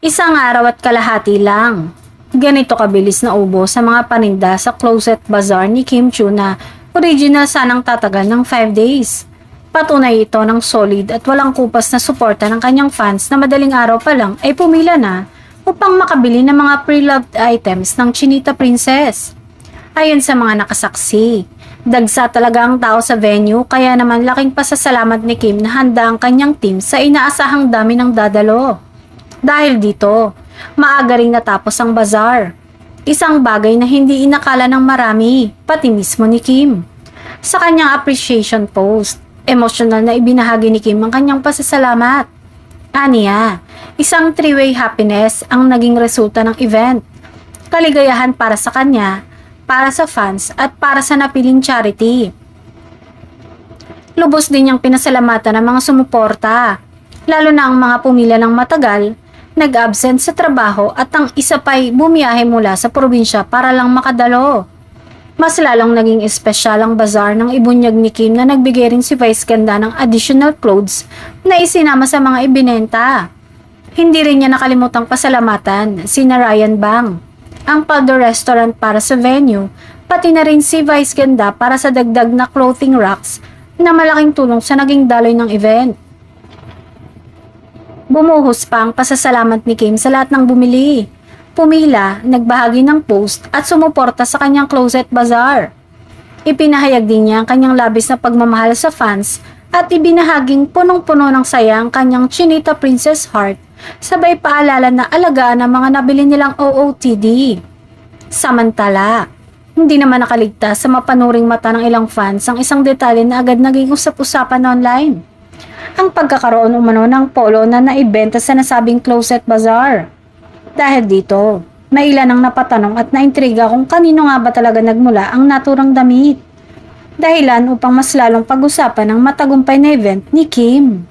Isang araw at kalahati lang. Ganito kabilis na ubo sa mga paninda sa Closet Bazaar ni Kim Chiu na original sanang tatagal ng 5 days. Patunay ito ng solid at walang kupas na suporta ng kanyang fans na madaling araw pa lang ay pumila na upang makabili ng mga pre-loved items ng Chinita Princess. Ayon sa mga nakasaksi, dagsa talaga ang tao sa venue kaya naman laking pasasalamat ni Kim na handa ang kanyang team sa inaasahang dami ng dadalo. Dahil dito, maaga ring natapos ang bazaar. Isang bagay na hindi inakala ng marami, pati mismo ni Kim. Sa kanyang appreciation post, emosyonal na ibinahagi ni Kim ang kanyang pasasalamat. Aniya, isang three-way happiness ang naging resulta ng event. Kaligayahan para sa kanya, para sa fans at para sa napiling charity. Lubos din niyang pinasalamatan ng mga sumuporta, lalo na ang mga pumila ng matagal, nag-absent sa trabaho at ang isa pa'y bumiyahe mula sa probinsya para lang makadalo. Mas lalong naging espesyal ang bazaar ng ibunyag ni Kim na nagbigay rin si Vice Ganda ng additional clothes na isinama sa mga ibinenta. Hindi rin niya nakalimutang pasalamatan sina Ryan Bang, ang Paldo Restaurant para sa venue, pati na rin si Vice Ganda para sa dagdag na clothing racks na malaking tulong sa naging daloy ng event. Bumuhos pa ang pasasalamat ni Kim sa lahat ng bumili, pumila, nagbahagi ng post at sumuporta sa kanyang Closet Bazaar. Ipinahayag din niya ang kanyang labis na pagmamahal sa fans at ibinahaging punong-puno ng saya ang kanyang Chinita Princess heart, sabay paalala na alagaan ang mga nabili nilang OOTD. Samantala, hindi naman nakaligtas sa mapanuring mata ng ilang fans ang isang detalye na agad naging usap-usapan online. Ang pagkakaroon umano ng polo na naibenta sa nasabing Closet Bazaar. Dahil dito, may ilan ang napatanong at naintriga kung kanino nga ba talaga nagmula ang naturang damit. Dahilan upang mas lalong pag-usapan ang matagumpay na event ni Kim.